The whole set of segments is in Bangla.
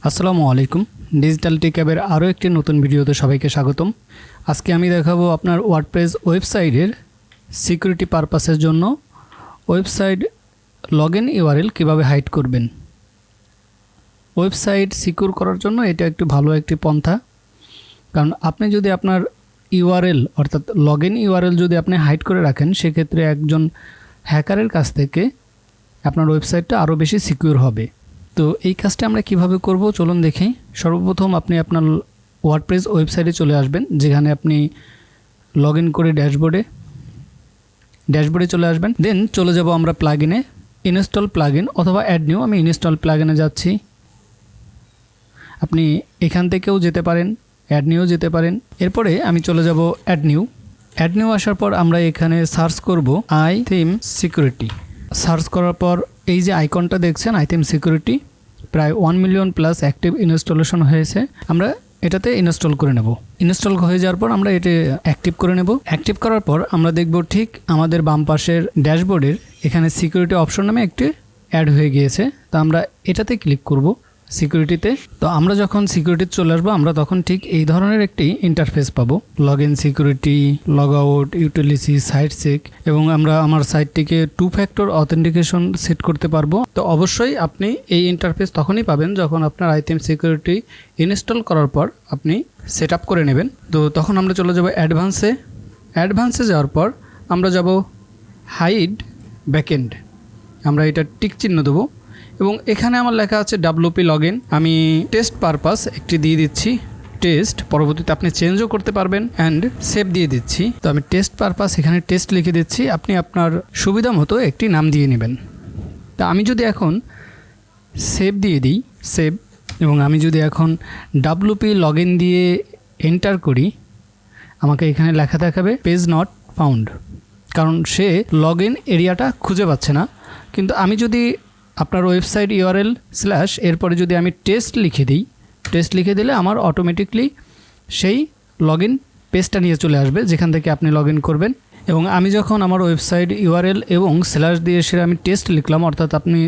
আসসালামু আলাইকুম। ডিজিটাল টেকআপের আরও একটি নতুন ভিডিওতে সবাইকে স্বাগতম। আজকে আমি দেখাবো আপনার ওয়ার্ডপ্রেস ওয়েবসাইটের সিকিউরিটি পারপাসের জন্য ওয়েবসাইট লগইন ইউআরএল কীভাবে হাইড করবেন। ওয়েবসাইট সিকিউর করার জন্য এটা একটু ভালো একটি পন্থা, কারণ আপনি যদি আপনার ইউআরএল অর্থাৎ লগইন ইউআরএল যদি আপনি হাইড করে রাখেন, সেক্ষেত্রে একজন হ্যাকারের কাছ থেকে আপনার ওয়েবসাইটটা আরও বেশি সিকিউর হবে। তো এই কাজটা আমরা কিভাবে করব চলুন দেখি। সর্বপ্রথম আপনি আপনার ওয়ার্ডপ্রেস ওয়েবসাইটে চলে আসবেন, যেখানে আপনি লগইন করে ড্যাশবোর্ডে চলে আসবেন। দেন চলে যাব আমরা প্লাগইনে, ইনস্টল প্লাগইন অথবা অ্যাড নিউ। আমি ইনস্টল প্লাগইনে যাচ্ছি। আপনি এখান থেকেও যেতে পারেন, অ্যাড নিউ যেতে পারেন। এরপরে আমি চলে যাব অ্যাড নিউ আসার পর আমরা এখানে সার্চ করব আই থিম সিকিউরিটি। সার্চ করার পর এই যে আইকনটা দেখছেন আই থিম সিকিউরিটি, প্রায় 1 মিলিয়ন প্লাস অ্যাক্টিভ ইনস্টলেশন হয়েছে। আমরা এটাতে ইনস্টল করে নেব। ইনস্টল হয়ে যাওয়ার পর আমরা এটা অ্যাক্টিভ করে নেব। অ্যাক্টিভ করার পর আমরা দেখব ঠিক আমাদের বাম পাশের ড্যাশবোর্ডের এখানে সিকিউরিটি অপশন নামে একটি অ্যাড হয়ে গিয়েছে। তো আমরা এটাতে ক্লিক করব সিকিউরিটিতে। তো আমরা যখন সিকিউরিটিতে চলে আসবো, আমরা তখন ঠিক এই ধরনের একটি ইন্টারফেস পাবো। Log in security, log out, utility, site check, এবং আমরা আমার সাইটটিকে 2 ফ্যাক্টর অথেন্টিকেশন সেট করতে পারবো। তো অবশ্যই আপনি এই ইন্টারফেস তখনই পাবেন যখন আপনার আইটেম সিকিউরিটি ইনস্টল করার পর আপনি সেট আপ করে নেবেন। তো তখন আমরা চলে যাব অ্যাডভান্সে যাওয়ার পর আমরা যাব হাইড ব্যাকএন্ড। আমরা এটা টিক চিহ্ন দেবো এবং এখানে আমার লেখা আছে WP লগইন। আমি টেস্ট পারপাস একটি দিয়ে দিচ্ছি, টেস্ট। পরবর্তীতে আপনি চেঞ্জও করতে পারবেন অ্যান্ড সেভ দিয়ে দিচ্ছি। তো আমি টেস্ট পারপাস এখানে টেস্ট লিখে দিচ্ছি। আপনি আপনার সুবিধা মতো একটি নাম দিয়ে নেবেন। তা আমি যদি এখন সেভ দিয়ে দিই, সেভ, এবং আমি যদি এখন WP লগইন দিয়ে এন্টার করি, আমাকে এখানে লেখা দেখাবে পেজ নট ফাউন্ড, কারণ সে লগইন এরিয়াটা খুঁজে পাচ্ছে না। কিন্তু আমি যদি আপনার ওয়েবসাইট ইউআরএল স্ল্যাশ এরপরে যদি আমি টেস্ট লিখে দিই, টেস্ট লিখে দিলে আমার অটোমেটিকলি সেই লগইন পেজটা নিয়ে চলে আসবে যেখান থেকে আপনি লগইন করবেন। এবং আমি যখন আমার ওয়েবসাইট ইউআরএল এবং স্ল্যাশ দিয়ে সেটা আমি টেস্ট লিখলাম, অর্থাৎ আপনি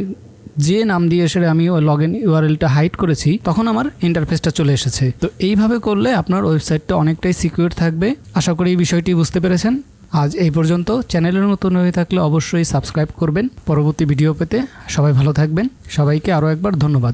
যে নাম দিয়ে সেটা আমি ওই লগইন ইউআরএলটা হাইড করেছি, তখন আমার ইন্টারফেসটা চলে এসেছে। তো এইভাবে করলে আপনার ওয়েবসাইটটা অনেকটাই সিকিউর থাকবে। আশা করি এই বিষয়টি বুঝতে পেরেছেন। আজ এই পর্যন্ত। চ্যানেলে নতুন হয়ে থাকলে অবশ্যই সাবস্ক্রাইব করবেন পরবর্তী ভিডিও পেতে। সবাই ভালো থাকবেন। সবাইকে আরও একবার ধন্যবাদ।